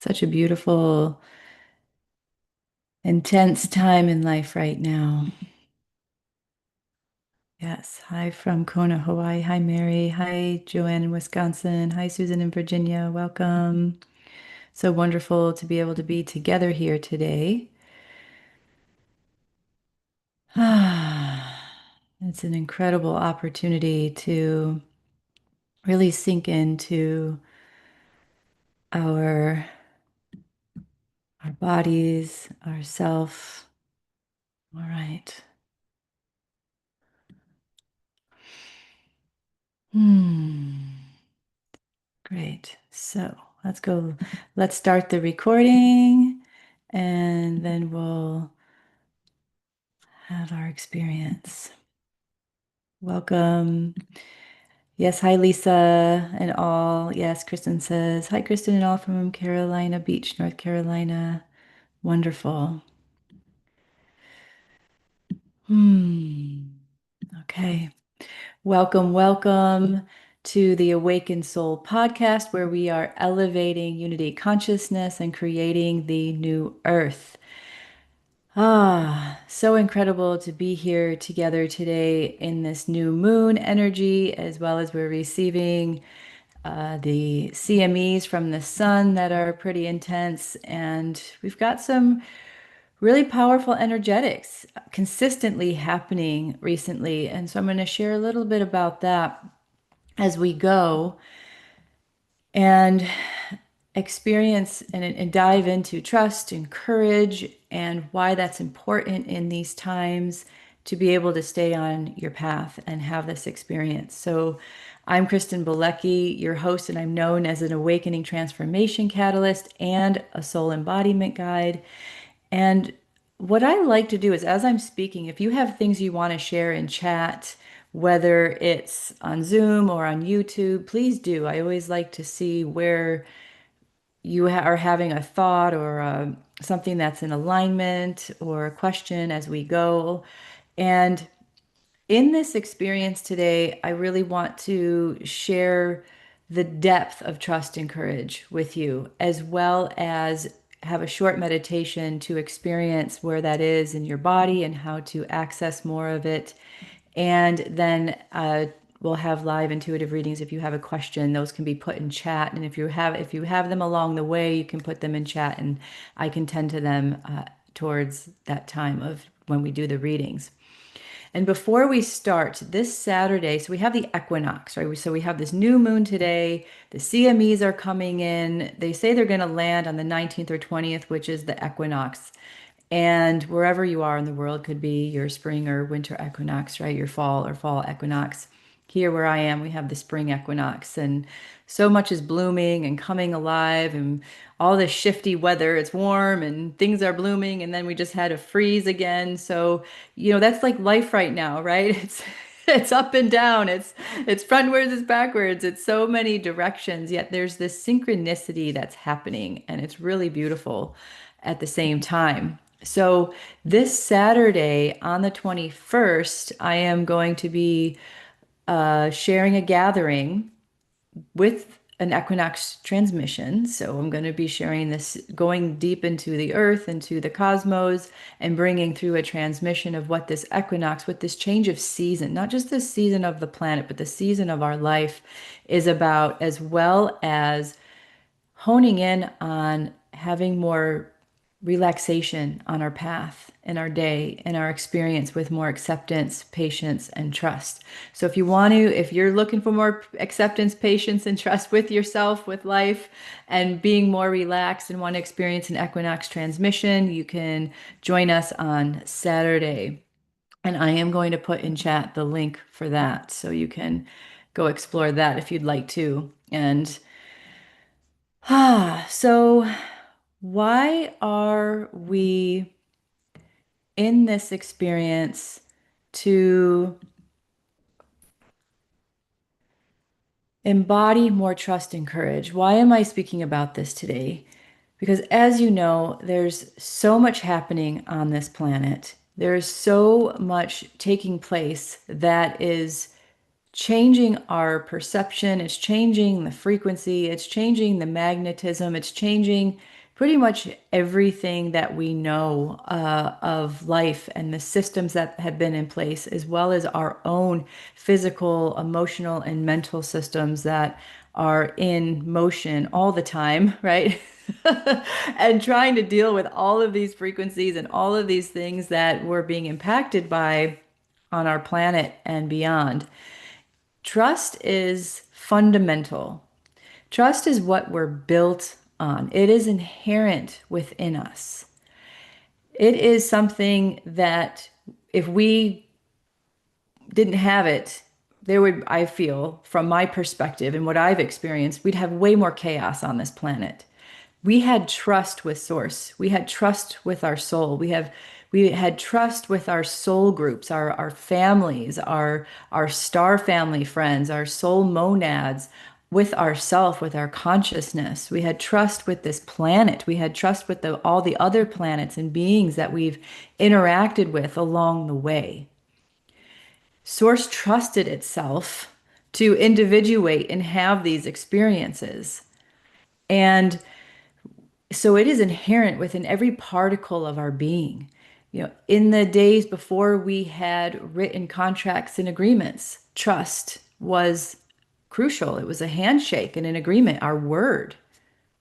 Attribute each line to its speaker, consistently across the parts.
Speaker 1: Such a beautiful, intense time in life right now. Yes. Hi from Kona, Hawaii. Hi, Mary. Hi, Joanne in Wisconsin. Hi, Susan in Virginia. Welcome. So wonderful to be able to be together here today. It's an incredible opportunity to really sink into our our bodies, ourself. All right. Hmm. Great. So let's go. Let's start the recording and then we'll have our experience. Welcome. Yes, hi, Lisa and all. Yes, Kristen says, hi, Kristen and all from Carolina Beach, North Carolina. Wonderful. Hmm. Okay. Welcome, welcome to the Awakened Soul podcast, where we are elevating unity consciousness and creating the new earth. So incredible to be here together today in this new moon energy, as well as we're receiving the CMEs from the sun that are pretty intense. And we've got some really powerful energetics consistently happening recently. And so I'm going to share a little bit about that as we go. And experience and dive into trust and courage and why that's important in these times to be able to stay on your path and have this experience. So, I'm Kristen Bielecki, your host, and I'm known as an awakening transformation catalyst and a soul embodiment guide. And what I like to do is, as I'm speaking, if you have things you want to share in chat, whether it's on Zoom or on YouTube, please do. I always like to see where are having a thought or something that's in alignment or a question as we go. And in this experience today, I really want to share the depth of trust and courage with you, as well as have a short meditation to experience where that is in your body and how to access more of it. And then we'll have live intuitive readings. If you have a question, those can be put in chat. And if you have them along the way, you can put them in chat, and I can tend to them towards that time of when we do the readings. And before we start this Saturday, so we have the equinox, right? So we have this new moon today. The CMEs are coming in. They say they're going to land on the 19th or 20th, which is the equinox. And wherever you are in the world, could be your spring or winter equinox, right? Your fall or fall equinox. Here where I am, we have the spring equinox, and so much is blooming and coming alive, and all this shifty weather. It's warm and things are blooming, and then we just had a freeze again. So, that's like life right now, right? It's up and down. It's frontwards, it's backwards. It's so many directions, yet there's this synchronicity that's happening, and it's really beautiful at the same time. So this Saturday on the 21st, I am going to be sharing a gathering with an equinox transmission. So I'm going to be sharing this, going deep into the earth, into the cosmos, and bringing through a transmission of what this equinox, with this change of season, not just the season of the planet, but the season of our life is about, as well as honing in on having more relaxation on our path in our day and our experience with more acceptance, patience, and trust. So if you're looking for more acceptance, patience, and trust with yourself, with life, and being more relaxed and want to experience an equinox transmission, you can join us on Saturday. And I am going to put in chat the link for that so you can go explore that if you'd like to. And so why are we in this experience to embody more trust and courage? Why am I speaking about this today? Because as you know, there's so much happening on this planet. There's so much taking place that is changing our perception, it's changing the frequency, it's changing the magnetism, it's changing pretty much everything that we know of life and the systems that have been in place, as well as our own physical, emotional, and mental systems that are in motion all the time, right? And trying to deal with all of these frequencies and all of these things that we're being impacted by on our planet and beyond. Trust is fundamental. Trust is what we're built on. It is inherent within us. It is something that if we didn't have it, there would, I feel, from my perspective and what I've experienced, we'd have way more chaos on this planet. We had trust with source. We had trust with our soul. We had trust with our soul groups, our families, our star family friends, our soul monads, with ourself, with our consciousness. We had trust with this planet. We had trust with all the other planets and beings that we've interacted with along the way. Source trusted itself to individuate and have these experiences. And so it is inherent within every particle of our being. In the days before we had written contracts and agreements, trust was crucial. It was a handshake and an agreement, our word,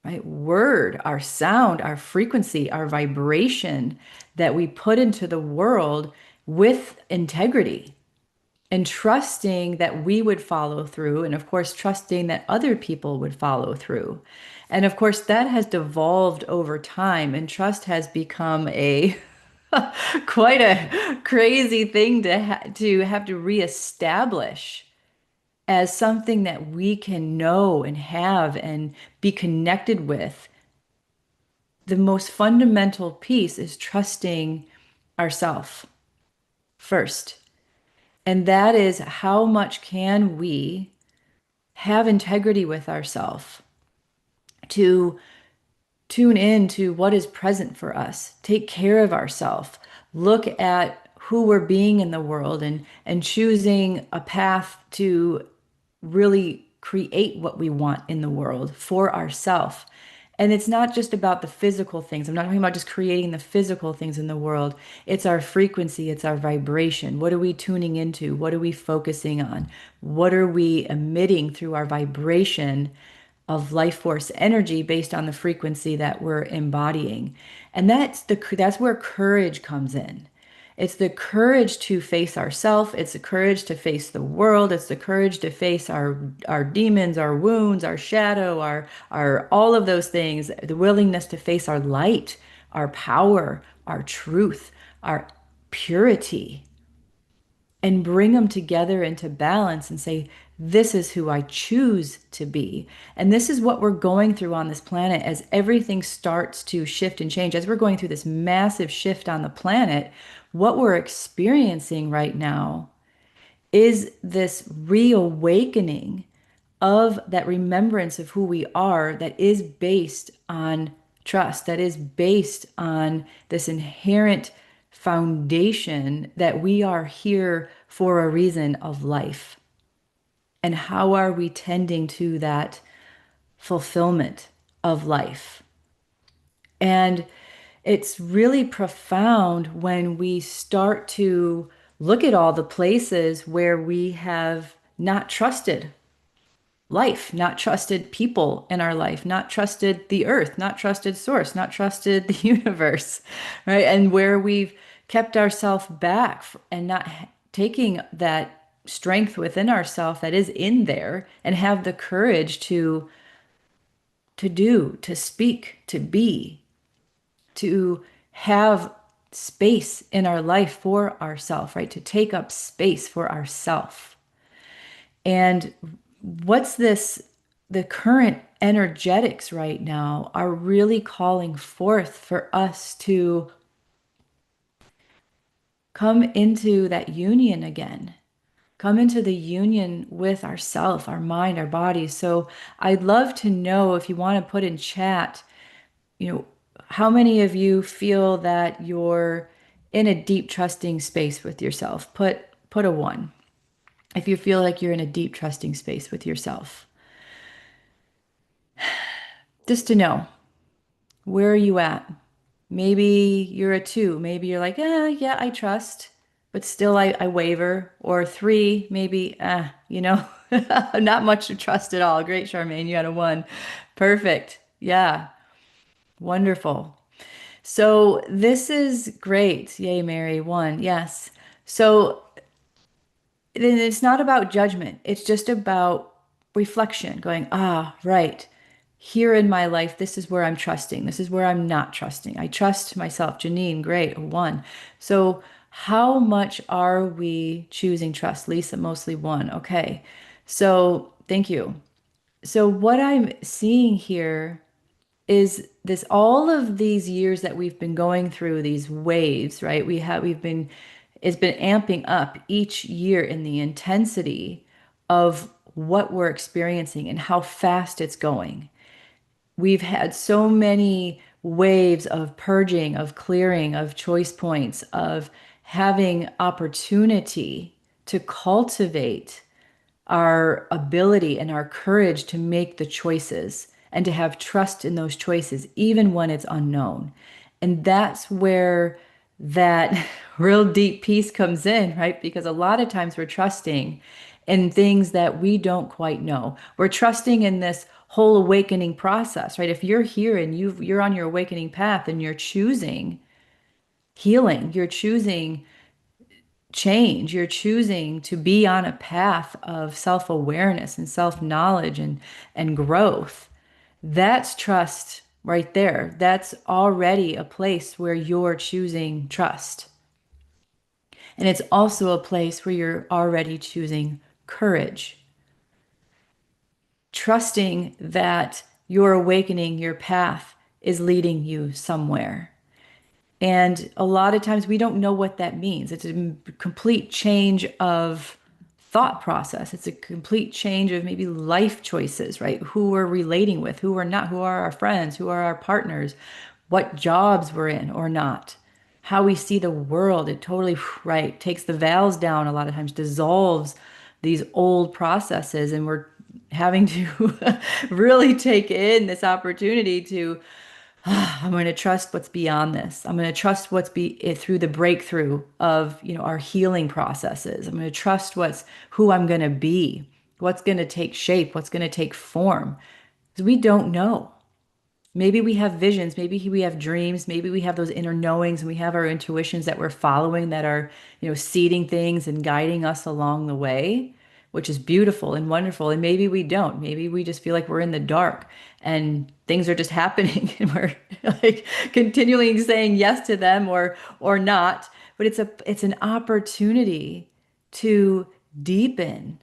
Speaker 1: right? Word, our sound, our frequency, our vibration that we put into the world with integrity and trusting that we would follow through, and of course, trusting that other people would follow through. And of course, that has devolved over time, and trust has become a quite a crazy thing to have to reestablish as something that we can know and have and be connected with. The most fundamental piece is trusting ourself first. And that is how much can we have integrity with ourselves to tune in to what is present for us, take care of ourselves, look at who we're being in the world and choosing a path to really create what we want in the world for ourselves. And it's not just about the physical things. I'm not talking about just creating the physical things in the world. It's our frequency, it's our vibration. What are we tuning into? What are we focusing on? What are we emitting through our vibration of life force energy based on the frequency that we're embodying? And that's where courage comes in. It's the courage to face ourself. It's the courage to face the world. It's the courage to face our demons, our wounds, our shadow, our all of those things. The willingness to face our light, our power, our truth, our purity, and bring them together into balance and say, this is who I choose to be. And this is what we're going through on this planet as everything starts to shift and change. As we're going through this massive shift on the planet, what we're experiencing right now is this reawakening of that remembrance of who we are that is based on trust, that is based on this inherent foundation that we are here for a reason of life. And how are we tending to that fulfillment of life? And it's really profound when we start to look at all the places where we have not trusted life, not trusted people in our life, not trusted the earth, not trusted source, not trusted the universe, right? And where we've kept ourselves back and not taking that strength within ourselves that is in there and have the courage to do, to speak, to be, to have space in our life for ourself, right? To take up space for ourself. And what's this? The current energetics right now are really calling forth for us to come into that union again, come into the union with ourself, our mind, our body. So I'd love to know if you want to put in chat, how many of you feel that you're in a deep trusting space with yourself? Put a one. if you feel like you're in a deep trusting space with yourself, just to know, where are you at? Maybe you're a two. Maybe you're like, yeah, I trust, but still I waver. Or three, maybe, not much to trust at all. Great, Charmaine, you had a one. Perfect. Yeah, wonderful. So this is great. Yay, Mary, one. Yes. So then it's not about judgment. It's just about reflection, going, right. Here in my life, this is where I'm trusting. This is where I'm not trusting. I trust myself. Janine, great, a one. So, how much are we choosing trust? Lisa, mostly one. Okay. So, thank you. So, what I'm seeing here is this all of these years that we've been going through these waves, right? We've been it's been amping up each year in the intensity of what we're experiencing and how fast it's going. We've had so many waves of purging, of clearing, of choice points, of having opportunity to cultivate our ability and our courage to make the choices and to have trust in those choices, even when it's unknown. And that's where that real deep peace comes in, right? Because a lot of times we're trusting in things that we don't quite know. We're trusting in this whole awakening process, right? If you're here and you're on your awakening path and you're choosing healing, you're choosing change. You're choosing to be on a path of self-awareness and self-knowledge and growth. That's trust right there. That's already a place where you're choosing trust. And it's also a place where you're already choosing courage, trusting that your awakening, your path is leading you somewhere. And a lot of times we don't know what that means. It's a complete change of thought process. It's a complete change of maybe life choices, right? Who we're relating with, who we're not, who are our friends, who are our partners, what jobs we're in or not, how we see the world. It totally, right, takes the veils down a lot of times, dissolves these old processes. And we're having to really take in this opportunity to I'm going to trust what's beyond this. I'm going to trust what's through the breakthrough of, our healing processes. I'm going to trust who I'm going to be, what's going to take shape, what's going to take form. Because we don't know. Maybe we have visions, maybe we have dreams, maybe we have those inner knowings and we have our intuitions that we're following that are, seeding things and guiding us along the way, which is beautiful and wonderful. And maybe we don't. Maybe we just feel like we're in the dark and things are just happening and we're like continually saying yes to them or not. But it's an opportunity to deepen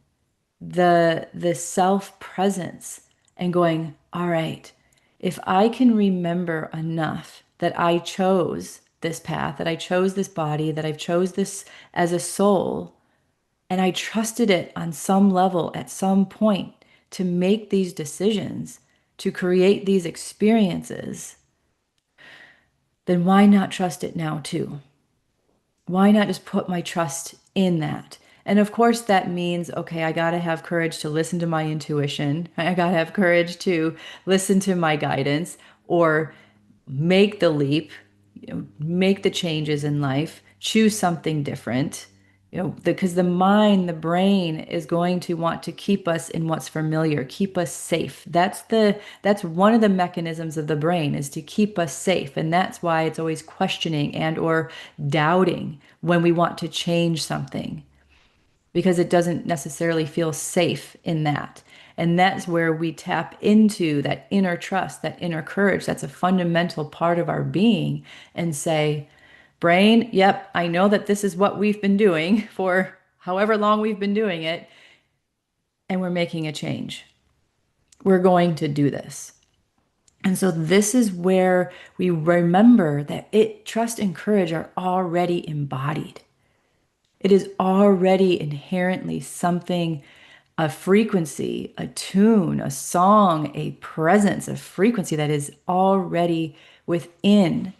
Speaker 1: the self presence and going, all right, if I can remember enough that I chose this path, that I chose this body, that I chose this as a soul, and I trusted it on some level at some point to make these decisions, to create these experiences, then why not trust it now too? Why not just put my trust in that? And of course, that means, okay, I got to have courage to listen to my intuition. I got to have courage to listen to my guidance or make the leap, make the changes in life, choose something different. Because the mind, the brain is going to want to keep us in what's familiar, keep us safe. That's one of the mechanisms of the brain is to keep us safe. And that's why it's always questioning and or doubting when we want to change something because it doesn't necessarily feel safe in that. And that's where we tap into that inner trust, that inner courage. That's a fundamental part of our being and say, brain, yep, I know that this is what we've been doing for however long we've been doing it, and we're making a change. We're going to do this. And so this is where we remember that trust and courage are already embodied. It is already inherently something, a frequency, a tune, a song, a presence, a frequency that is already within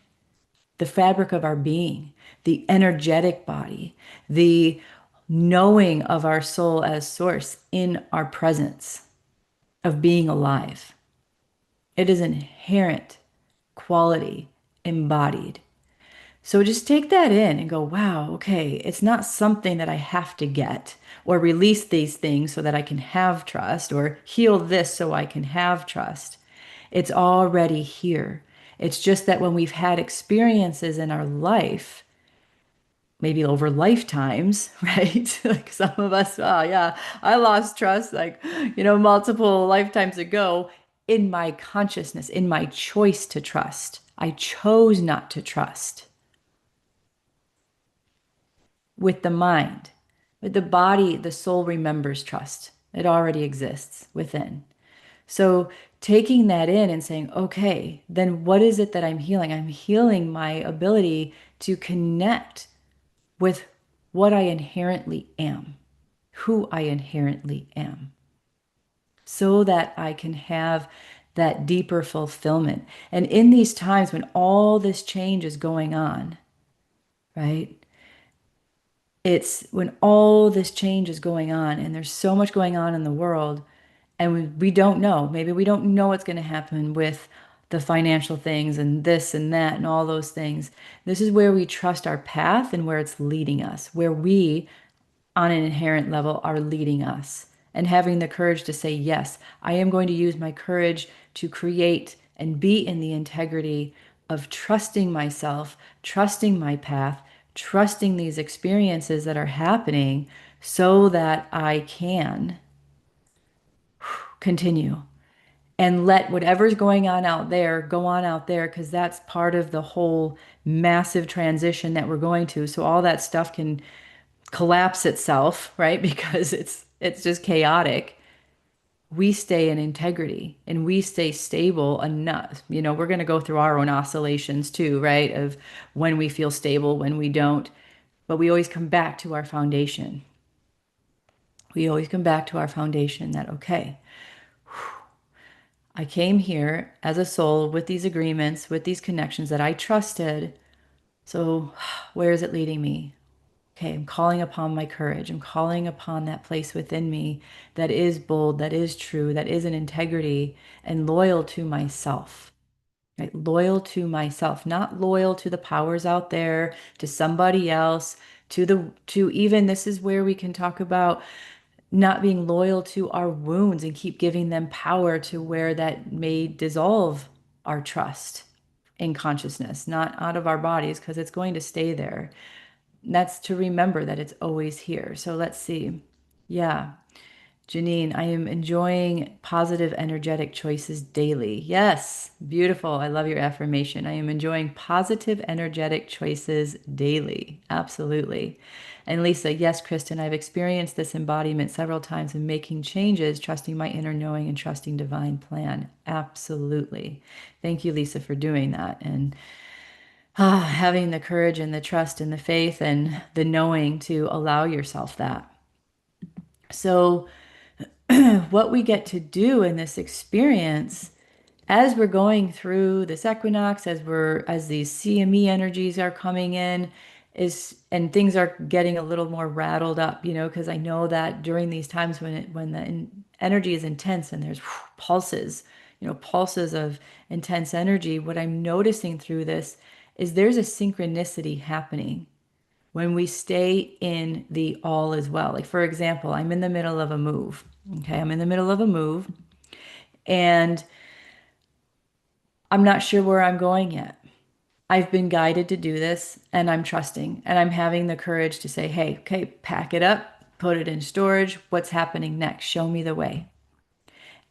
Speaker 1: the fabric of our being, the energetic body, the knowing of our soul as source in our presence of being alive. It is inherent quality embodied. So just take that in and go, wow, okay, it's not something that I have to get or release these things so that I can have trust or heal this so I can have trust. It's already here. It's just that when we've had experiences in our life, maybe over lifetimes, right? Like some of us, oh yeah, I lost trust like, multiple lifetimes ago in my consciousness, in my choice to trust. I chose not to trust with the mind. With the body, the soul remembers trust. It already exists within. So taking that in and saying, okay, then what is it that I'm healing? I'm healing my ability to connect with what I inherently am, who I inherently am, so that I can have that deeper fulfillment. And in these times when all this change is going on, right? It's when all this change is going on and there's so much going on in the world and we don't know. Maybe we don't know what's going to happen with the financial things and this and that and all those things. This is where we trust our path and where it's leading us, where we on an inherent level are leading us and having the courage to say, yes, I am going to use my courage to create and be in the integrity of trusting myself, trusting my path, trusting these experiences that are happening so that I can continue and let whatever's going on out there go on out there because that's part of the whole massive transition that we're going to. So all that stuff can collapse itself, right? Because it's just chaotic. We stay in integrity and we stay stable enough. We're going to go through our own oscillations too, right? Of when we feel stable, when we don't. But we always come back to our foundation. We always come back to our foundation that, okay, I came here as a soul with these agreements, with these connections that I trusted. So where is it leading me? Okay, I'm calling upon my courage. I'm calling upon that place within me that is bold, that is true, that is an integrity and loyal to myself. Right? Loyal to myself, not loyal to the powers out there, to somebody else, to even this is where we can talk about not being loyal to our wounds and keep giving them power to where that may dissolve our trust in consciousness, not out of our bodies because it's going to stay there. That's to remember that it's always here. So let's see. Yeah. Janine, I am enjoying positive energetic choices daily. Yes, beautiful. I love your affirmation. I am enjoying positive energetic choices daily. Absolutely. And Lisa, yes, Kristen, I've experienced this embodiment several times in making changes, trusting my inner knowing and trusting divine plan. Absolutely. Thank you, Lisa, for doing that. And having the courage and the trust and the faith and the knowing to allow yourself that. So, what we get to do in this experience as we're going through this equinox, as these CME energies are coming in, is and things are getting a little more rattled up, because I know that during these times when the energy is intense and there's pulses, pulses of intense energy, what I'm noticing through this is there's a synchronicity happening when we stay in the all as well. Like, for example, I'm in the middle of a move. Okay, I'm in the middle of a move and I'm not sure where I'm going yet. I've been guided to do this and I'm trusting and I'm having the courage to say, hey, okay, pack it up, put it in storage. What's happening next? Show me the way.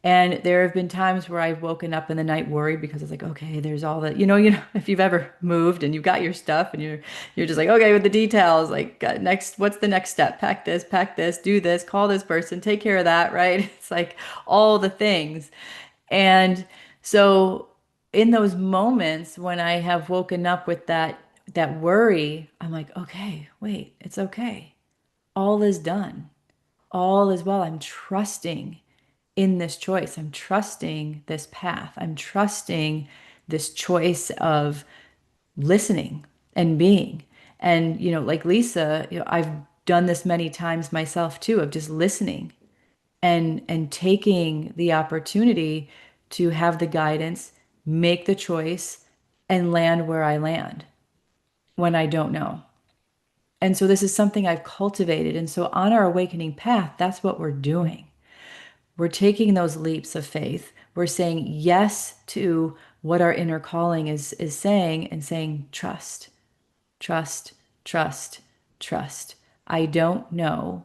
Speaker 1: And there have been times where I've woken up in the night worried because it's like, okay, there's all that, if you've ever moved and you've got your stuff and you're just like, okay, with the details, like next, what's the next step? Pack this, do this, call this person, take care of that, right? It's like all the things. And so in those moments when I have woken up with that worry, I'm like, okay, wait, it's okay. All is done. All is well. I'm trusting in this choice. I'm trusting this path. I'm trusting this choice of listening and being. And, like Lisa, I've done this many times myself too, of just listening and taking the opportunity to have the guidance, make the choice, and land where I land when I don't know. And so this is something I've cultivated. And so on our awakening path, that's what we're doing. We're taking those leaps of faith. We're saying yes to what our inner calling is saying, and saying trust, trust, trust, trust. I don't know.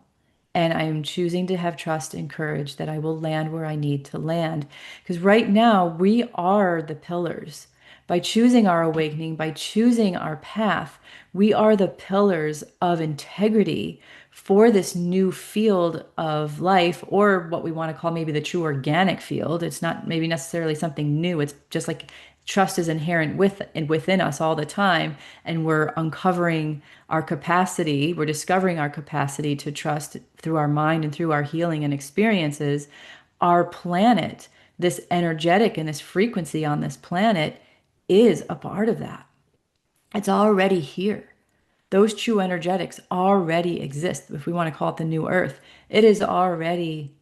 Speaker 1: And I am choosing to have trust and courage that I will land where I need to land. Because right now, we are the pillars. By choosing our awakening, by choosing our path, we are the pillars of integrity for this new field of life, or what we want to call maybe the true organic field. It's not maybe necessarily something new. It's just like trust is inherent within us all the time, and we're uncovering our capacity, we're discovering our capacity to trust through our mind and through our healing and experiences. Our planet, this energetic and this frequency on this planet, is a part of that. It's already here. Those true energetics already exist. If we want to call it the new earth, it is already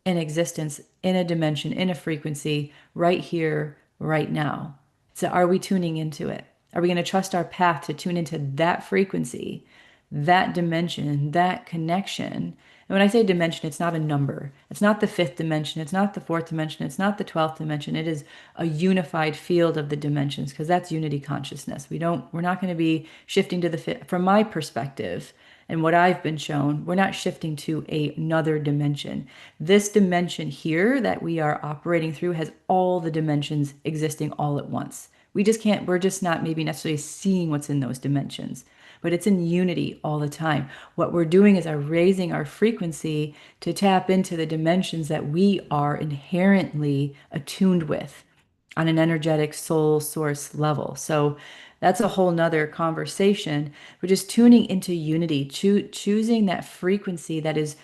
Speaker 1: in existence, in a dimension, in a frequency, right here, right now. So are we tuning into it? Are we going to trust our path to tune into that frequency, that dimension, that connection? And when I say dimension, it's not a number. It's not the fifth dimension. It's not the fourth dimension. It's not the 12th dimension. It is a unified field of the dimensions, because that's unity consciousness. We're not going to be shifting to the fifth. From my perspective and what I've been shown, we're not shifting to another dimension. This dimension here that we are operating through has all the dimensions existing all at once. We're just not maybe necessarily seeing what's in those dimensions, but it's in unity all the time. What we're doing is raising our frequency to tap into the dimensions that we are inherently attuned with on an energetic soul source level. So that's a whole nother conversation. We're just tuning into unity, choosing that frequency that is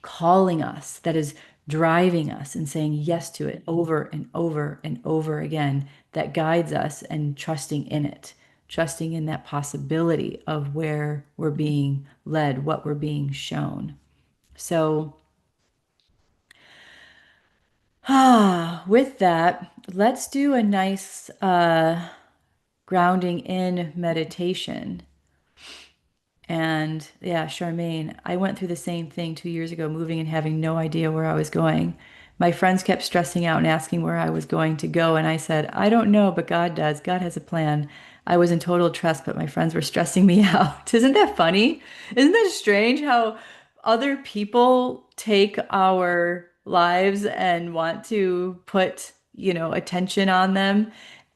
Speaker 1: calling us, that is driving us, and saying yes to it over and over and over again, that guides us, and trusting in it, trusting in that possibility of where we're being led, what we're being shown. So, with that, let's do a nice grounding in meditation. And yeah, Charmaine, I went through the same thing 2 years ago, moving and having no idea where I was going. My friends kept stressing out and asking where I was going to go. And I said, I don't know, but God does. God has a plan. I was in total trust, but my friends were stressing me out. Isn't that funny? Isn't that strange how other people take our lives and want to put, attention on them?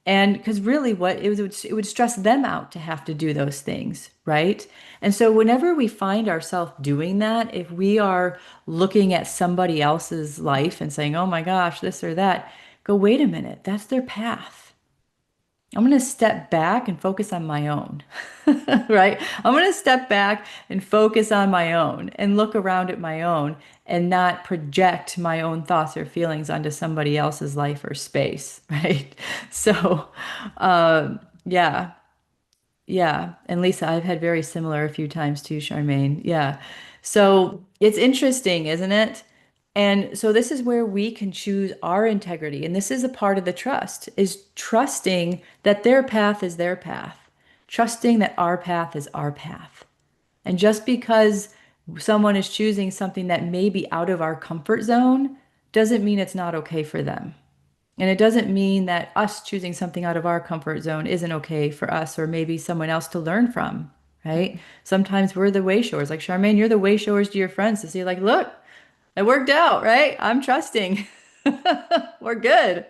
Speaker 1: And because really what it would stress them out to have to do those things, right? And so whenever we find ourselves doing that, if we are looking at somebody else's life and saying, oh my gosh, this or that, go, wait a minute, that's their path. I'm going to step back and focus on my own, right? I'm going to step back and focus on my own and look around at my own, and not project my own thoughts or feelings onto somebody else's life or space, right? So, yeah, yeah. And Lisa, I've had very similar a few times too, Charmaine. Yeah. So it's interesting, isn't it? And so this is where we can choose our integrity. And this is a part of the trust, is trusting that their path is their path, trusting that our path is our path. And just because someone is choosing something that may be out of our comfort zone doesn't mean it's not okay for them. And it doesn't mean that us choosing something out of our comfort zone isn't okay for us or maybe someone else to learn from, right? Sometimes we're the way showers. Like Charmaine, you're the way showers to your friends to see, like, look, it worked out, right? I'm trusting. We're good.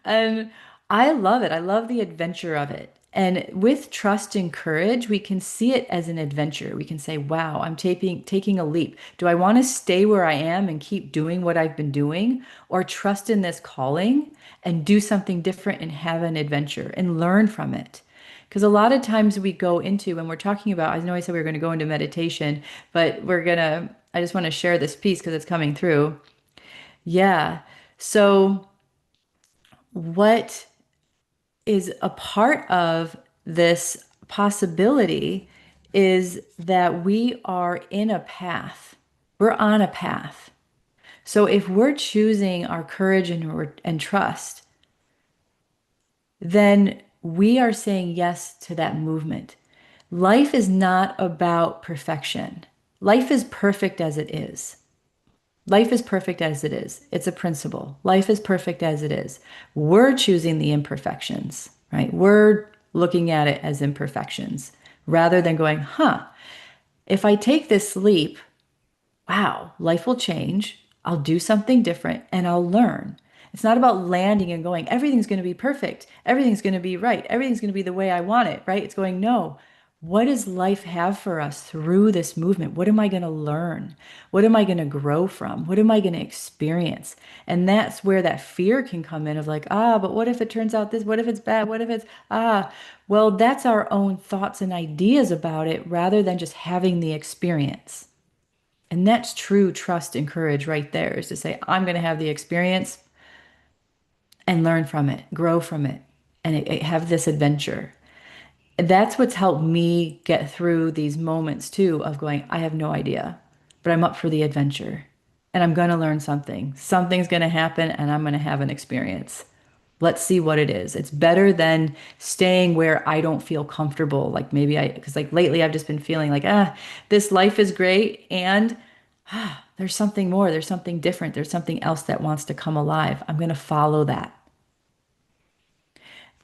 Speaker 1: And I love it. I love the adventure of it. And with trust and courage, we can see it as an adventure. We can say, wow, I'm taking a leap. Do I want to stay where I am and keep doing what I've been doing, or trust in this calling and do something different and have an adventure and learn from it? Because a lot of times we go into, when we're talking about, I know I said we were going to go into meditation, but I just want to share this piece because it's coming through. Yeah. So, what is a part of this possibility is that we are in a path. We're on a path. So if we're choosing our courage and trust, then we are saying yes to that movement. Life is not about perfection. Life is perfect as it is. Life is perfect as it is. It's a principle. Life is perfect as it is. We're choosing the imperfections, right? We're looking at it as imperfections rather than going, huh, if I take this leap, wow, life will change. I'll do something different and I'll learn. It's not about landing and going, everything's going to be perfect. Everything's going to be right. Everything's going to be the way I want it, right? It's going, no. What does life have for us through this movement? What am I going to learn? What am I going to grow from? What am I going to experience? And that's where that fear can come in of like, but what if it turns out this? What if it's bad? What if it's, well, that's our own thoughts and ideas about it rather than just having the experience. And that's true trust and courage right there is to say, I'm going to have the experience and learn from it, grow from it, and have this adventure. That's what's helped me get through these moments too of going, I have no idea, but I'm up for the adventure and I'm going to learn something. Something's going to happen and I'm going to have an experience. Let's see what it is. It's better than staying where I don't feel comfortable. Like maybe because like lately I've just been feeling like, this life is great. And there's something more. There's something different. There's something else that wants to come alive. I'm going to follow that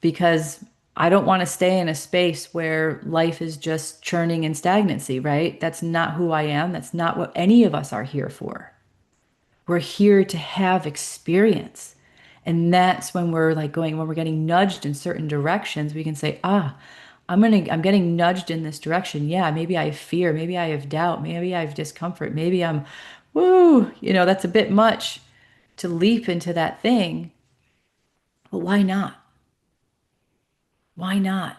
Speaker 1: because I don't want to stay in a space where life is just churning in stagnancy, right? That's not who I am. That's not what any of us are here for. We're here to have experience. And that's when we're like going, when we're getting nudged in certain directions, we can say, I'm getting nudged in this direction. Yeah, maybe I have fear, maybe I have doubt, maybe I have discomfort, maybe that's a bit much to leap into that thing. But why not? Why not?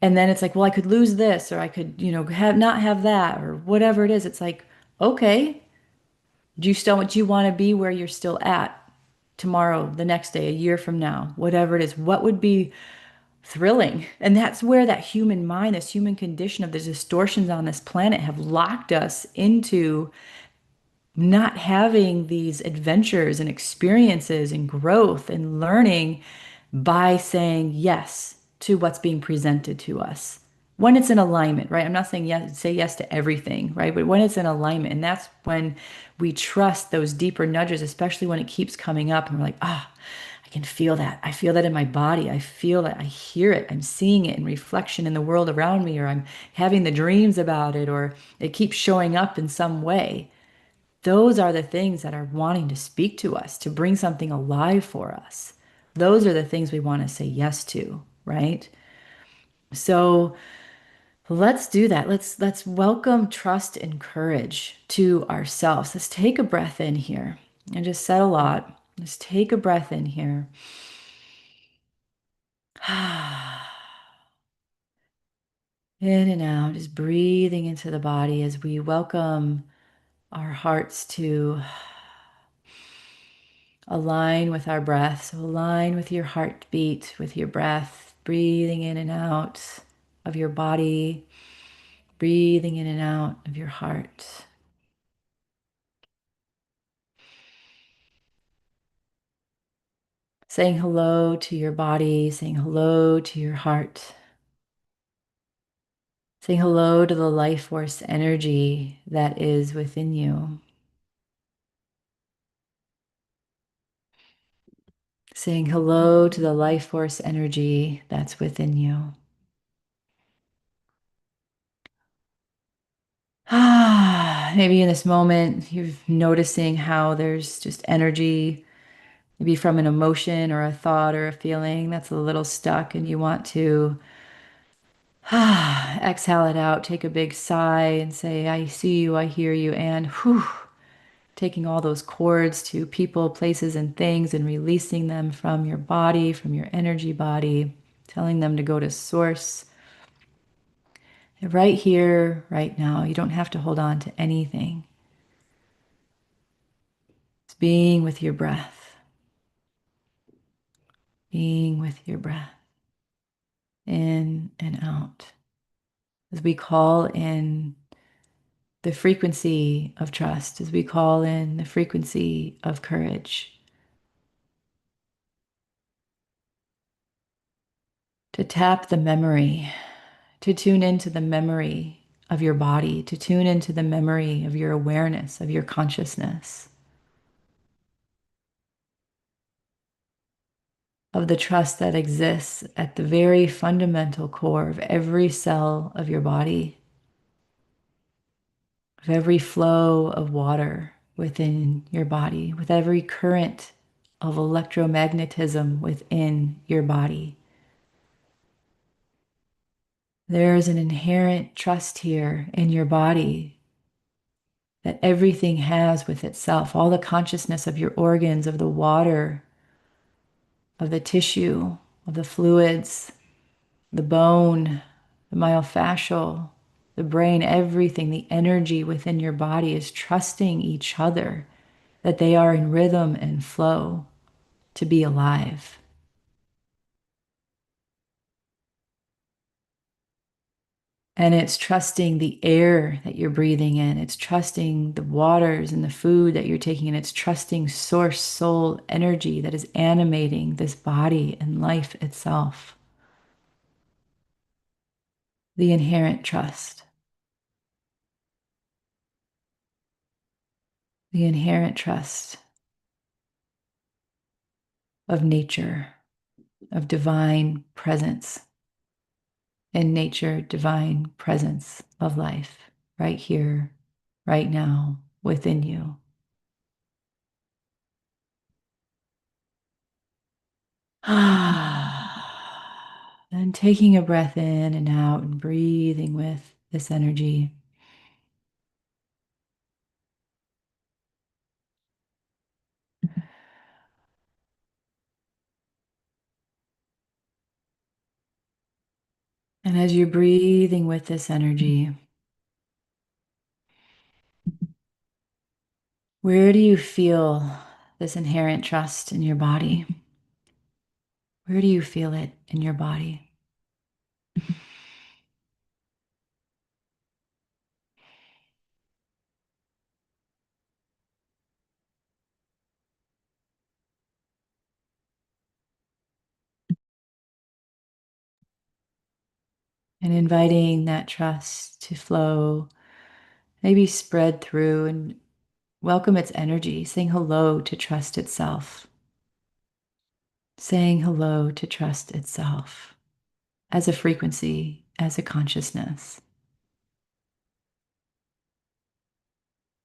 Speaker 1: And then it's like, well, I could lose this, or I could, have not have that, or whatever it is. It's like, okay, do you want to be where you're still at tomorrow, the next day, a year from now, whatever it is? What would be thrilling? And that's where that human mind, this human condition of the distortions on this planet have locked us into not having these adventures and experiences and growth and learning by saying yes to what's being presented to us. When it's in alignment, right? I'm not saying yes, say yes to everything, right? But when it's in alignment, and that's when we trust those deeper nudges, especially when it keeps coming up and we're like, I can feel that. I feel that in my body. I feel that. I hear it. I'm seeing it in reflection in the world around me, or I'm having the dreams about it, or it keeps showing up in some way. Those are the things that are wanting to speak to us, to bring something alive for us. Those are the things we want to say yes to, right? So let's do that. Let's welcome trust and courage to ourselves. Let's take a breath in here and just said a lot. Let's take a breath in here. In and out, just breathing into the body as we welcome our hearts to align with our breath. So align with your heartbeat, with your breath, breathing in and out of your body, breathing in and out of your heart. Saying hello to your body, saying hello to your heart, saying hello to the life force energy that is within you. Saying hello to the life force energy that's within you. Maybe in this moment, you're noticing how there's just energy, maybe from an emotion or a thought or a feeling that's a little stuck, and you want to exhale it out, take a big sigh and say, I see you, I hear you, and taking all those cords to people, places, and things and releasing them from your body, from your energy body, telling them to go to source. Right here, right now. You don't have to hold on to anything. It's being with your breath, being with your breath, in and out. as we call in the frequency of trust, as we call in the frequency of courage, to tap the memory, to tune into the memory of your body, to tune into the memory of your awareness, of your consciousness, of the trust that exists at the very fundamental core of every cell of your body, of every flow of water within your body, with every current of electromagnetism within your body. There is an inherent trust here in your body that everything has with itself, all the consciousness of your organs, of the water, of the tissue, of the fluids, the bone, the myofascial, the brain, everything, the energy within your body is trusting each other that they are in rhythm and flow to be alive. And it's trusting the air that you're breathing in. It's trusting the waters and the food that you're taking in. It's trusting source soul energy that is animating this body and life itself. The inherent trust. The inherent trust of nature, of divine presence in nature, divine presence of life right here, right now, within you. And taking a breath in and out and breathing with this energy. And as you're breathing with this energy, where do you feel this inherent trust in your body? Where do you feel it in your body? And inviting that trust to flow, maybe spread through and welcome its energy, saying hello to trust itself, saying hello to trust itself as a frequency, as a consciousness.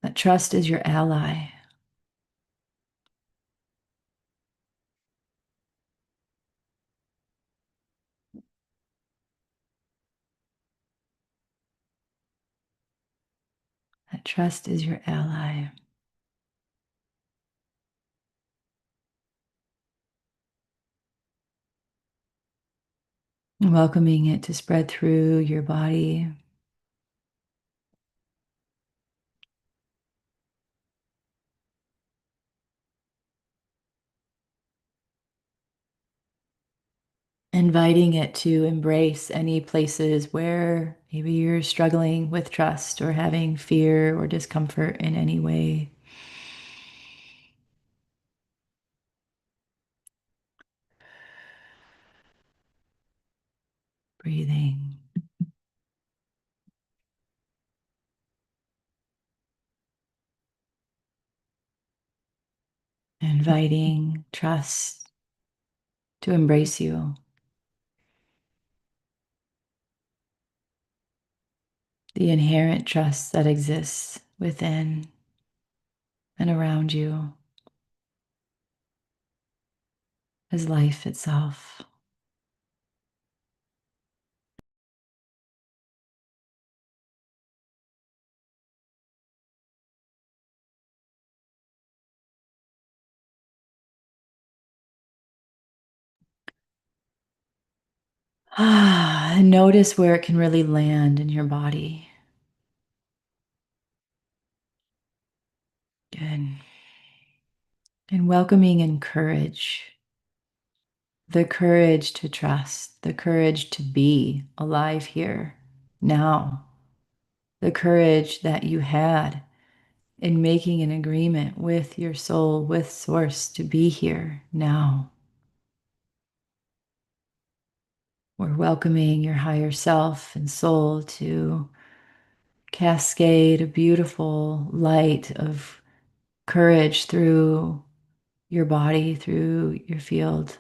Speaker 1: That trust is your ally. That trust is your ally. Welcoming it to spread through your body. Inviting it to embrace any places where maybe you're struggling with trust or having fear or discomfort in any way. Breathing. Inviting trust to embrace you. The inherent trust that exists within and around you as life itself. And notice where it can really land in your body. Good. And welcoming in courage, the courage to trust, the courage to be alive here, now. The courage that you had in making an agreement with your soul, with Source, to be here now. We're welcoming your higher self and soul to cascade a beautiful light of courage through your body, through your field.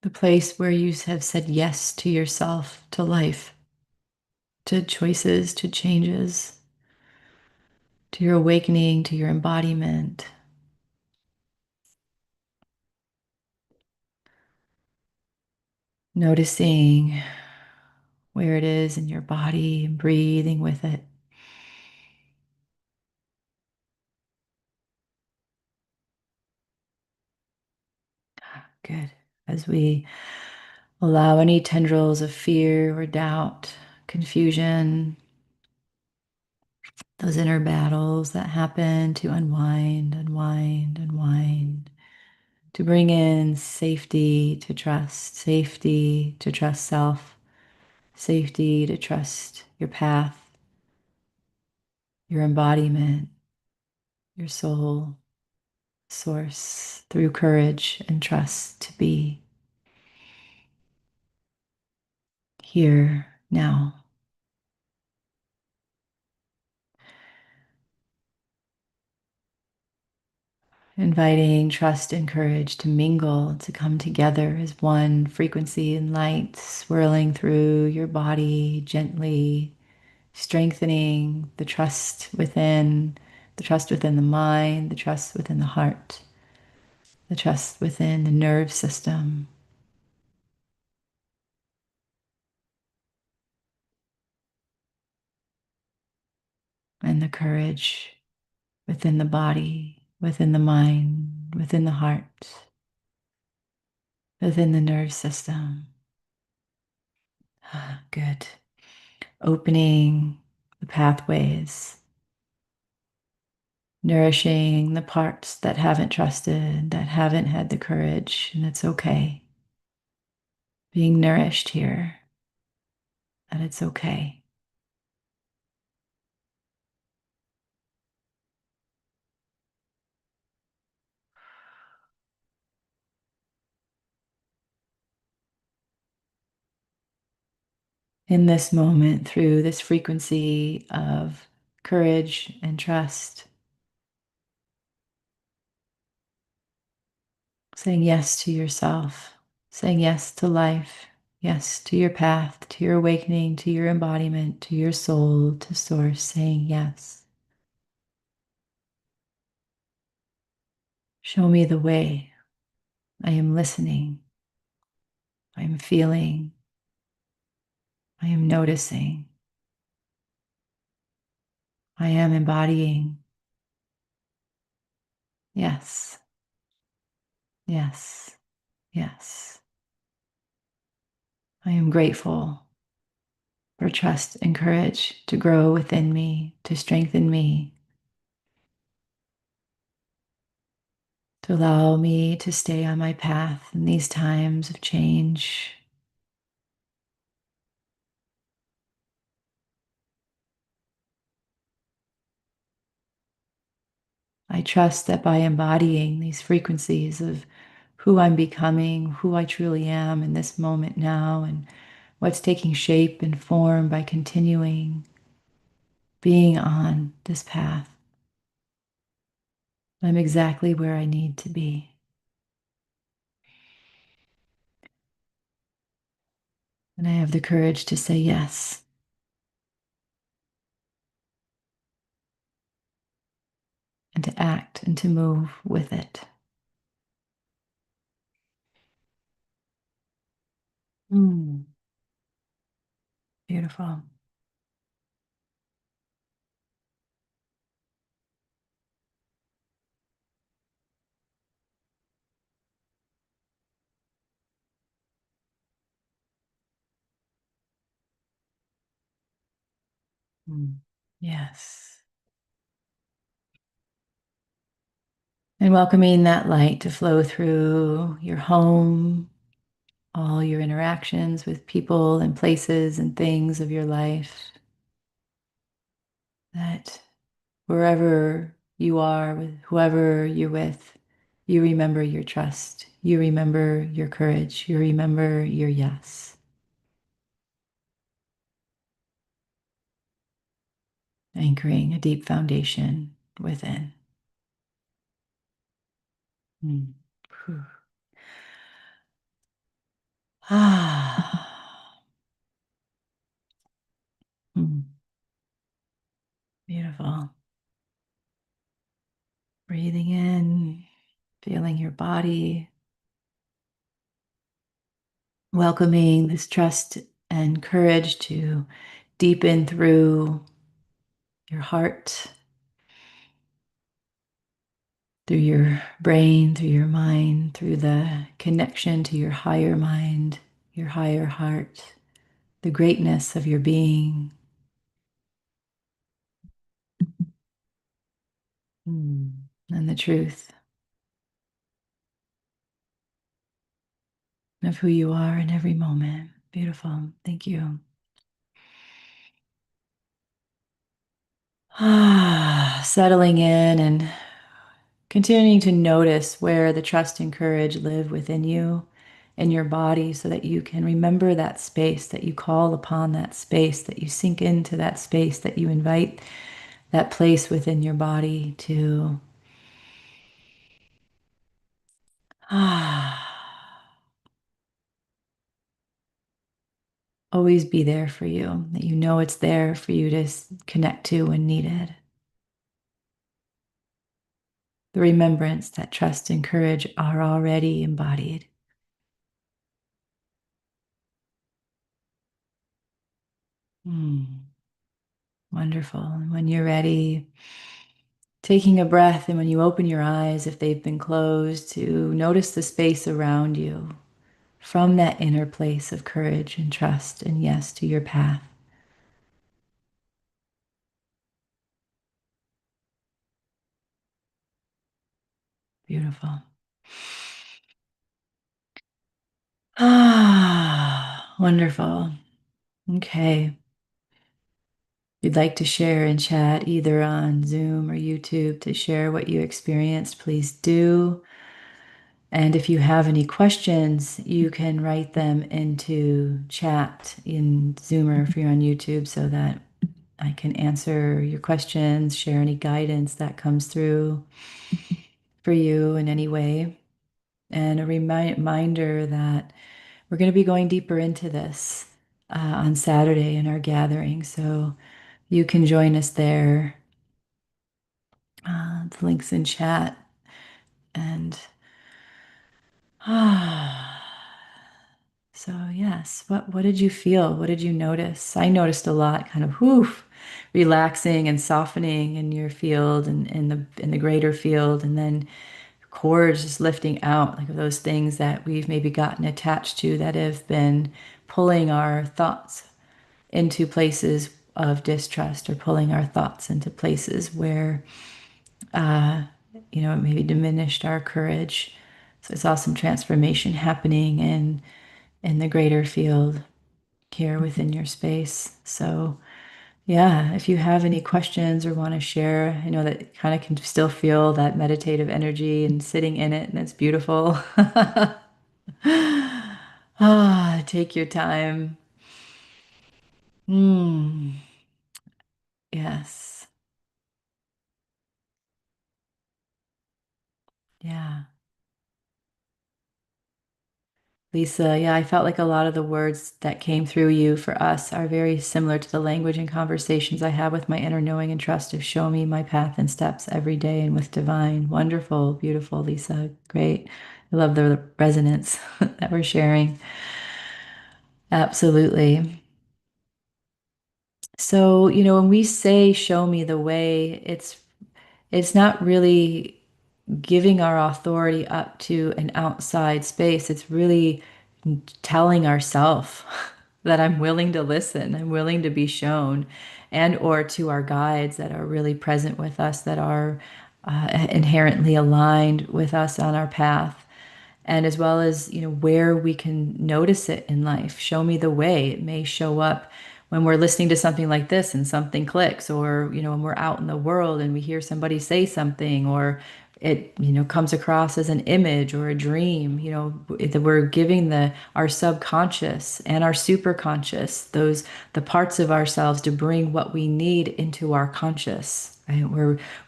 Speaker 1: The place where you have said yes to yourself, to life, to choices, to changes, to your awakening, to your embodiment. Noticing where it is in your body and breathing with it. Good. As we allow any tendrils of fear or doubt, confusion, those inner battles that happen to unwind, unwind, unwind, to bring in safety to trust, safety to trust self, safety to trust your path, your embodiment, your soul, source, through courage and trust to be here now. Inviting trust and courage to mingle, to come together as one frequency and light, swirling through your body gently, strengthening the trust within the mind, the trust within the heart, the trust within the nerve system, and the courage within the body, within the mind, within the heart, within the nerve system. Good. Opening the pathways, nourishing the parts that haven't trusted, that haven't had the courage, and it's okay. Being nourished here, that it's okay. In this moment, through this frequency of courage and trust, saying yes to yourself, saying yes to life, yes to your path, to your awakening, to your embodiment, to your soul, to source, saying yes. Show me the way. I am listening. I am feeling. I am noticing. I am embodying. Yes, yes, yes. I am grateful for trust and courage to grow within me, to strengthen me, to allow me to stay on my path in these times of change. I trust that by embodying these frequencies of who I'm becoming, who I truly am in this moment now, and what's taking shape and form by continuing being on this path, I'm exactly where I need to be. And I have the courage to say yes and to act and to move with it. Mm, beautiful. Mm. Yes. And welcoming that light to flow through your home, all your interactions with people and places and things of your life, that wherever you are, with whoever you're with, you remember your trust, you remember your courage, you remember your yes, anchoring a deep foundation within. Mm. Whew. Ah. Mm. Beautiful. Breathing in, feeling your body, welcoming this trust and courage to deepen through your heart, through your brain, through your mind, through the connection to your higher mind, your higher heart, the greatness of your being. Mm. And the truth of who you are in every moment. Beautiful. Thank you. Ah, settling in and continuing to notice where the trust and courage live within you in your body so that you can remember that space, that you call upon that space, that you sink into that space, that you invite that place within your body to always be there for you, that you know it's there for you to connect to when needed. The remembrance that trust and courage are already embodied. Mm, wonderful. And when you're ready, taking a breath, and when you open your eyes, if they've been closed, to notice the space around you from that inner place of courage and trust and yes to your path. Beautiful. Ah, wonderful. Okay. If you'd like to share in chat, either on Zoom or YouTube, to share what you experienced, please do. And if you have any questions, you can write them into chat in Zoom or if you're on YouTube so that I can answer your questions, share any guidance that comes through for you in any way. And a reminder that we're going to be going deeper into this on Saturday in our gathering. So you can join us there. The link's in chat. And so yes, what did you feel? What did you notice? I noticed a lot, kind of relaxing and softening in your field and in the greater field, and then cords just lifting out, like those things that we've maybe gotten attached to that have been pulling our thoughts into places of distrust or pulling our thoughts into places where uh, it maybe diminished our courage. So I saw some transformation happening in the greater field here within your space. So yeah, if you have any questions or want to share, I know that kind of can still feel that meditative energy and sitting in it, and it's beautiful. Take your time. Mm, yes. Yeah. Lisa, yeah, I felt like a lot of the words that came through you for us are very similar to the language and conversations I have with my inner knowing and trust of show me my path and steps every day and with divine. Wonderful, beautiful, Lisa. Great. I love the resonance that we're sharing. Absolutely. So, when we say show me the way, it's not really giving our authority up to an outside space. It's really telling ourself that I'm willing to listen, I'm willing to be shown, and or to our guides that are really present with us, that are inherently aligned with us on our path, and as well as, where we can notice it in life. Show me the way. It may show up when we're listening to something like this and something clicks, or when we're out in the world and we hear somebody say something, or it comes across as an image or a dream. We're giving the our subconscious and our superconscious, those the parts of ourselves, to bring what we need into our conscious, right?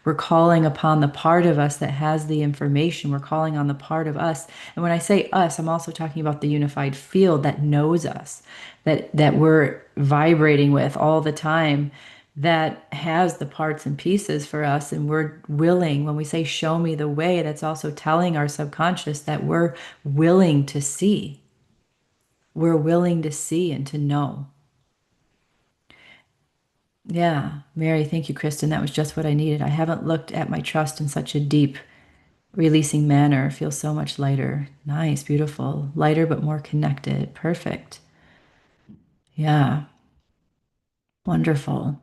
Speaker 1: We're calling upon the part of us that has the information. We're calling on the part of us. And when I say us, I'm also talking about the unified field that knows us, that we're vibrating with all the time, that has the parts and pieces for us. And we're willing, when we say show me the way, that's also telling our subconscious that we're willing to see. We're willing to see and to know. Yeah, Mary, thank you, Kristen. That was just what I needed. I haven't looked at my trust in such a deep, releasing manner. It feels so much lighter. Nice, beautiful. Lighter, but more connected. Perfect. Yeah, wonderful.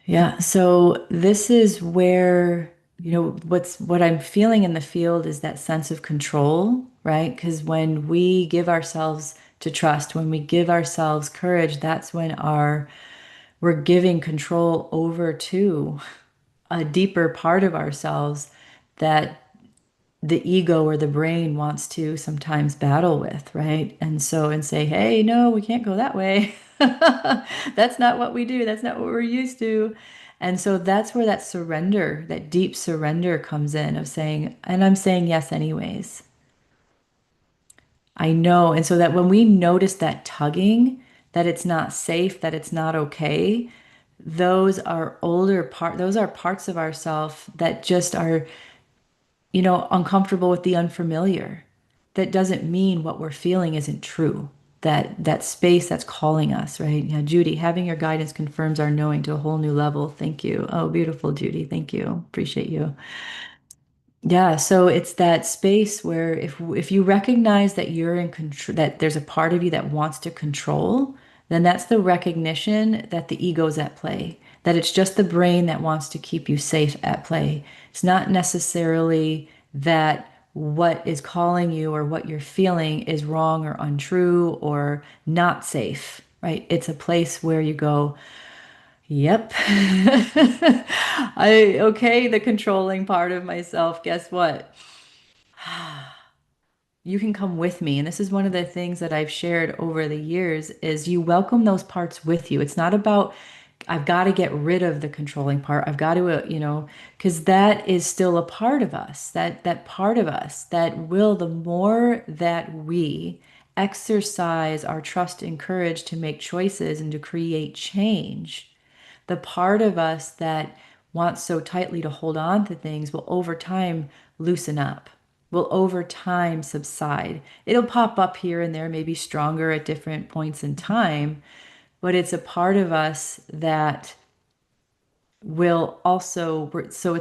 Speaker 1: Yeah, so this is where, what I'm feeling in the field is that sense of control, right? Because when we give ourselves to trust, when we give ourselves courage, that's when we're giving control over to a deeper part of ourselves that the ego or the brain wants to sometimes battle with, right? And say, hey, no, we can't go that way. That's not what we do. That's not what we're used to. And so that's where that surrender, that deep surrender comes in, of saying, and I'm saying yes anyways. I know. And so that when we notice that tugging, that it's not safe, that it's not okay, those are parts of ourself that just are, uncomfortable with the unfamiliar. That doesn't mean what we're feeling isn't true. That space that's calling us, right? Yeah, Judy, having your guidance confirms our knowing to a whole new level. Thank you. Oh, beautiful, Judy. Thank you. Appreciate you. Yeah, so it's that space where if you recognize that you're in control, that there's a part of you that wants to control, then that's the recognition that the ego's at play, that it's just the brain that wants to keep you safe at play. It's not necessarily that what is calling you or what you're feeling is wrong or untrue or not safe, right? It's a place where you go, yep. Okay, the controlling part of myself. Guess what? You can come with me. And this is one of the things that I've shared over the years is you welcome those parts with you. It's not about I've got to get rid of the controlling part. I've got to, because that is still a part of us. That part of us that will, the more that we exercise our trust and courage to make choices and to create change, the part of us that wants so tightly to hold on to things will over time loosen up, will over time subside. It'll pop up here and there, maybe stronger at different points in time, but it's a part of us that will also so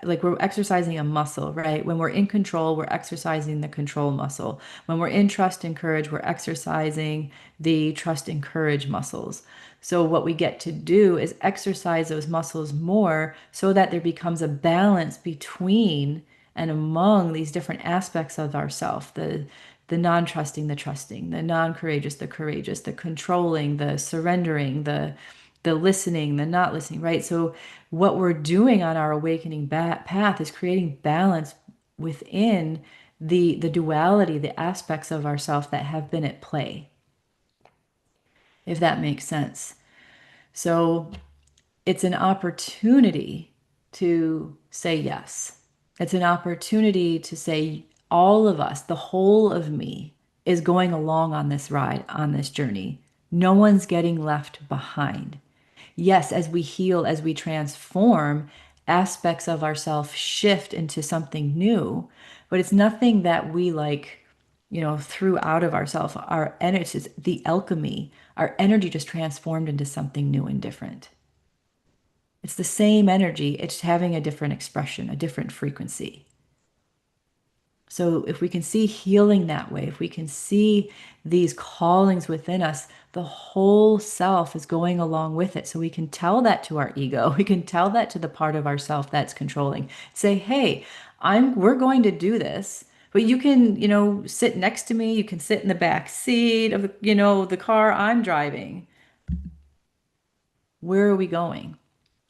Speaker 1: like we're exercising a muscle, right? When we're in control, we're exercising the control muscle. When we're in trust and courage, we're exercising the trust and courage muscles. So what we get to do is exercise those muscles more so that there becomes a balance between and among these different aspects of ourself, the non-trusting, the trusting, the non-courageous, the courageous, the controlling, the surrendering, the listening, the not listening, right? So what we're doing on our awakening path is creating balance within the duality, the aspects of ourself that have been at play, if that makes sense. So it's an opportunity to say yes. It's an opportunity to say, all of us, the whole of me, is going along on this ride, on this journey. No one's getting left behind. Yes, as we heal, as we transform, aspects of ourself shift into something new, but it's nothing that we like, threw out of ourselves. Our energy, the alchemy, our energy just transformed into something new and different. It's the same energy, it's having a different expression, a different frequency. So if we can see healing that way, if we can see these callings within us, the whole self is going along with it. So we can tell that to our ego. We can tell that to the part of ourself that's controlling. Say, hey, we're going to do this. But you can, sit next to me. You can sit in the back seat of, the car I'm driving. Where are we going?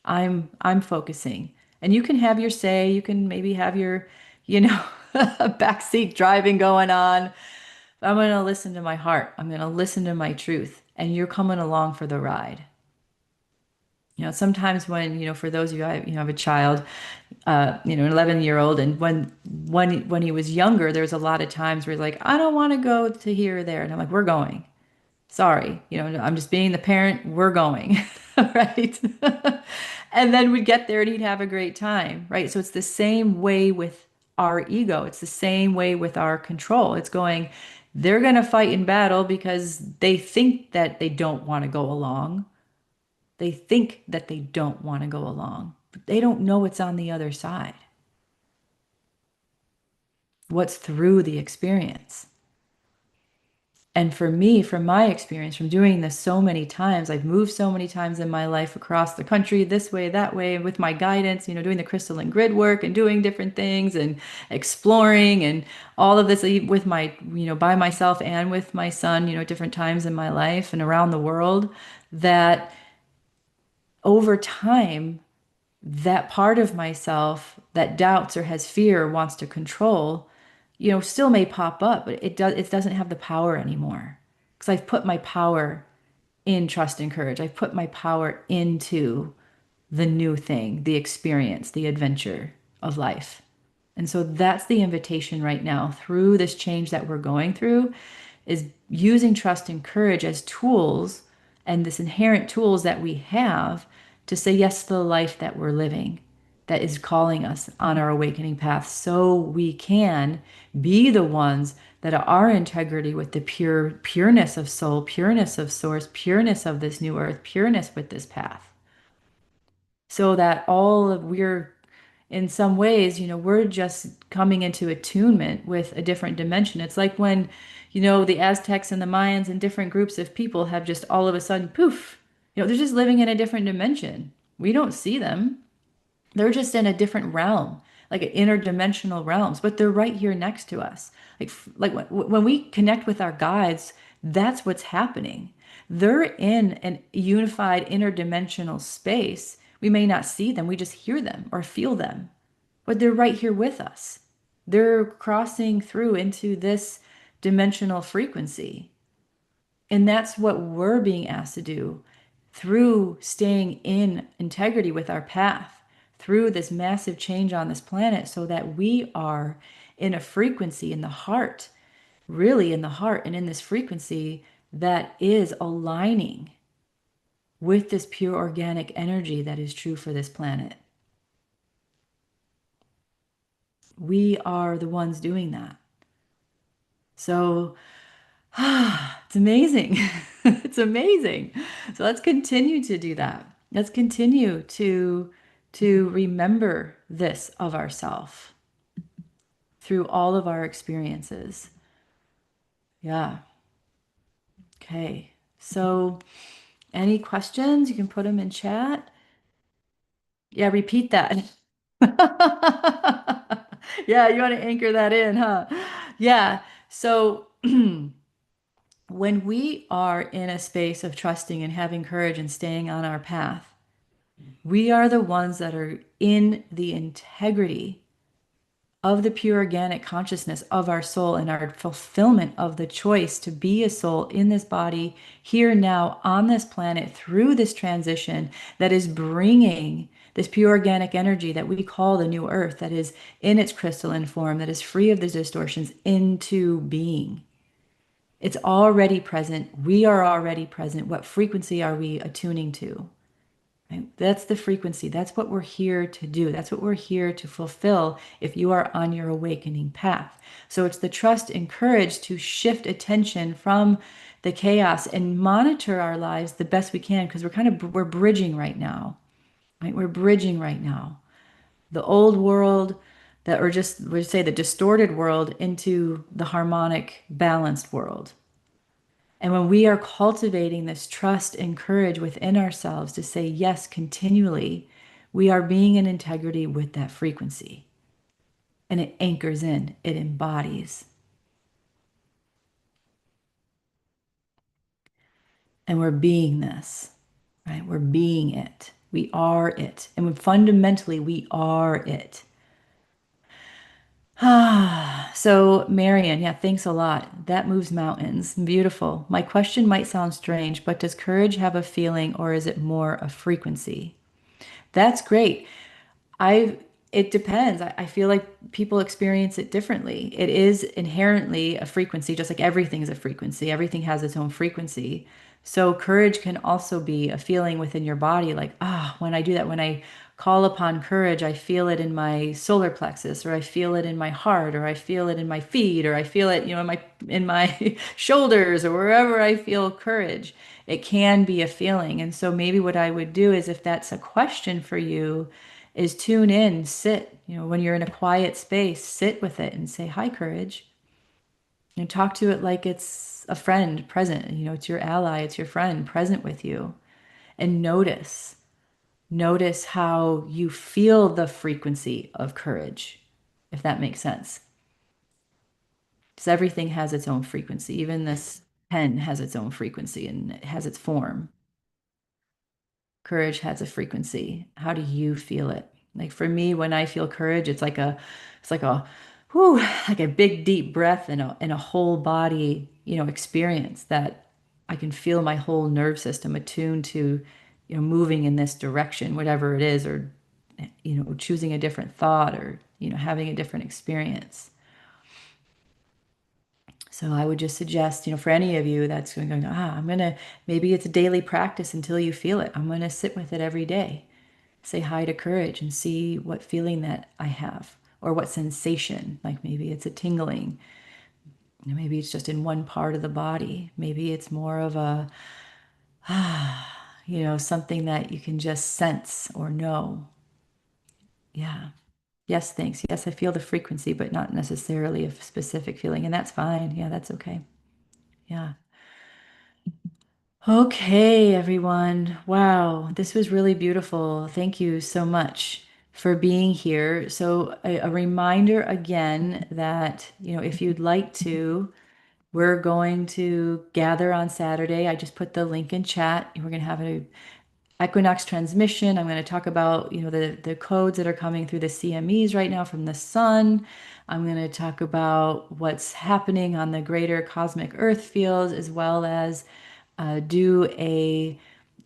Speaker 1: I'm focusing. And you can have your say, you can maybe have your, you know, backseat driving going on. I'm going to listen to my heart. I'm going to listen to my truth. And you're coming along for the ride. Sometimes when, for those of you, have a child, an 11-year-old, and when he was younger, there's a lot of times where he's like, I don't want to go to here or there. And I'm like, we're going. Sorry, I'm just being the parent, we're going, right? And then we'd get there and he'd have a great time, right? So it's the same way with our ego. It's the same way with our control. It's going, they're going to fight in battle because they think that they don't want to go along. They think that they don't want to go along, but they don't know what's on the other side, what's through the experience. And for me, from my experience, from doing this so many times, I've moved so many times in my life across the country, this way, that way, with my guidance, doing the crystalline grid work and doing different things and exploring and all of this with my, by myself and with my son, different times in my life and around the world, that over time, that part of myself that doubts or has fear or wants to control, still may pop up, but it doesn't have the power anymore. Because I've put my power in trust and courage. I've put my power into the new thing, the experience, the adventure of life. And so that's the invitation right now through this change that we're going through, is using trust and courage as tools and this inherent tools that we have to say yes to the life that we're living, that is calling us on our awakening path, so we can be the ones that are integrity with the pureness of soul, pureness of source, pureness of this new earth, pureness with this path. So that we're in some ways, we're just coming into attunement with a different dimension. It's like when, the Aztecs and the Mayans and different groups of people have just all of a sudden, poof, they're just living in a different dimension. We don't see them. They're just in a different realm, like interdimensional realms, but they're right here next to us. Like when we connect with our guides, that's what's happening. They're in an unified interdimensional space. We may not see them, we just hear them or feel them, but they're right here with us. They're crossing through into this dimensional frequency. And that's what we're being asked to do through staying in integrity with our path, through this massive change on this planet, so that we are in a frequency in the heart, really in the heart, and in this frequency that is aligning with this pure organic energy that is true for this planet. We are the ones doing that. So it's amazing. It's amazing. So let's continue to do that. Let's continue to remember this of ourself through all of our experiences. Yeah. Okay. So any questions? You can put them in chat. Yeah, repeat that. Yeah, you want to anchor that in, huh? Yeah. So when we are in a space of trusting and having courage and staying on our path, we are the ones that are in the integrity of the pure organic consciousness of our soul and our fulfillment of the choice to be a soul in this body, here now on this planet, through this transition that is bringing this pure organic energy that we call the new earth, that is in its crystalline form, that is free of the distortions, into being. It's already present. We are already present. What frequency are we attuning to? Right? That's the frequency. That's what we're here to do. That's what we're here to fulfill if you are on your awakening path. So it's the trust and courage to shift attention from the chaos and monitor our lives the best we can, because we're bridging right now. Right? We're bridging right now. The old world, that, or just we say the distorted world into the harmonic, balanced world. And when we are cultivating this trust and courage within ourselves to say yes continually, we are being in integrity with that frequency. And it anchors in, it embodies. And we're being this, right? We're being it. We are it. And fundamentally, we are it. Ah, so Marion, yeah, thanks a lot. That moves mountains. Beautiful. My question might sound strange, but does courage have a feeling or is it more a frequency? That's great. I it depends. I feel like people experience it differently. It is inherently a frequency, just like everything is a frequency. Everything has its own frequency. So courage can also be a feeling within your body, like, when I do that, when I call upon courage, I feel it in my solar plexus, or I feel it in my heart, or I feel it in my feet, or I feel it, in my shoulders, or wherever I feel courage. It can be a feeling. And so maybe what I would do is if that's a question for you, is tune in, sit, when you're in a quiet space, sit with it and say, hi, courage. And talk to it like it's a friend present. It's your ally, it's your friend present with you. And notice how you feel the frequency of courage, if that makes sense. Because everything has its own frequency. Even this pen has its own frequency and it has its form. Courage has a frequency. How do you feel it? Like for me, when I feel courage, it's like a whew, like a big deep breath and a whole body, experience that I can feel my whole nerve system attuned to, moving in this direction, whatever it is, or choosing a different thought or, having a different experience. So I would just suggest, for any of you that's going, maybe it's a daily practice until you feel it. I'm going to sit with it every day. Say hi to courage and see what feeling that I have or what sensation. Like maybe it's a tingling. Maybe it's just in one part of the body. Maybe it's more of a, something that you can just sense or know. Yeah. Yes, thanks. Yes, I feel the frequency, but not necessarily a specific feeling. And that's fine. Yeah, that's okay. Yeah. Okay, everyone. Wow, this was really beautiful. Thank you so much for being here. So, a reminder again that, if you'd like to, we're going to gather on Saturday. I just put the link in chat. We're going to have a equinox transmission. I'm going to talk about, the codes that are coming through the CMEs right now from the sun. I'm going to talk about what's happening on the greater cosmic earth field, as well as do a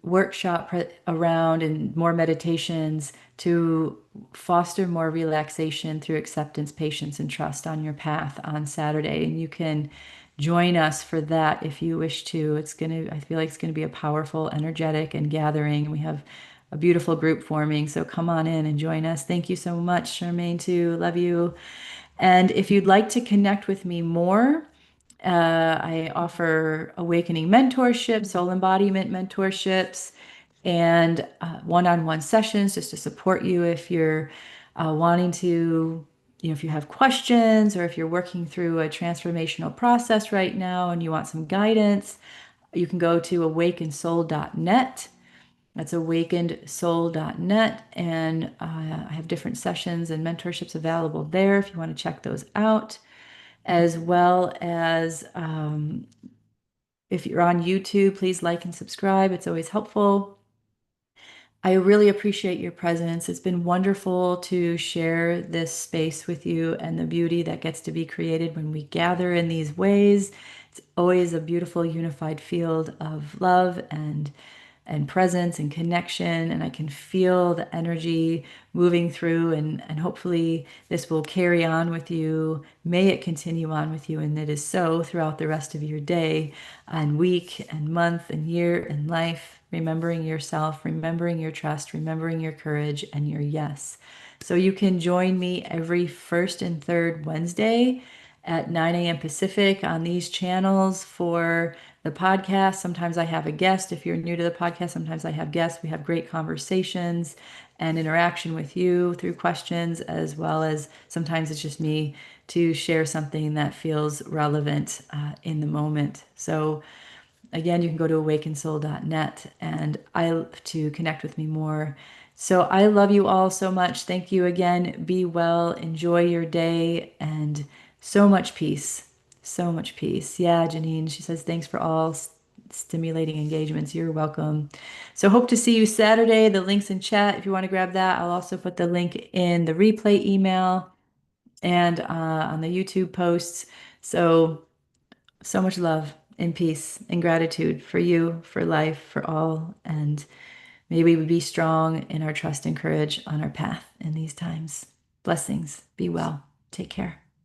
Speaker 1: workshop around and more meditations to foster more relaxation through acceptance, patience, and trust on your path on Saturday. And you can join us for that if you wish to. I feel like it's gonna be a powerful, energetic, and gathering. We have a beautiful group forming. So come on in and join us. Thank you so much, Charmaine, too. Love you. And if you'd like to connect with me more, I offer awakening mentorship, soul embodiment mentorships, and one-on-one sessions just to support you if you're wanting to, if you have questions or if you're working through a transformational process right now and you want some guidance, you can go to awakenedsoul.net. That's awakenedsoul.net. And I have different sessions and mentorships available there if you want to check those out, as well as if you're on YouTube, please like and subscribe. It's always helpful. I really appreciate your presence. It's been wonderful to share this space with you and the beauty that gets to be created when we gather in these ways. It's always a beautiful unified field of love and presence and connection, and I can feel the energy moving through, and hopefully this will carry on with you. May it continue on with you, and it is so throughout the rest of your day and week and month and year and life, remembering yourself, remembering your trust, remembering your courage and your yes. So you can join me every first and third Wednesday at 9 a.m. Pacific on these channels for the podcast. Sometimes I have a guest. If you're new to the podcast, sometimes I have guests. We have great conversations and interaction with you through questions, as well as sometimes it's just me to share something that feels relevant in the moment. So again, you can go to awakensoul.net and I to connect with me more. So I love you all so much. Thank you again. Be well. Enjoy your day and so much peace. So much peace. Yeah, Janine, she says, thanks for all stimulating engagements. You're welcome. So hope to see you Saturday. The link's in chat if you want to grab that. I'll also put the link in the replay email and on the YouTube posts. So much love and peace and gratitude for you, for life, for all. And may we be strong in our trust and courage on our path in these times. Blessings. Be well. Take care.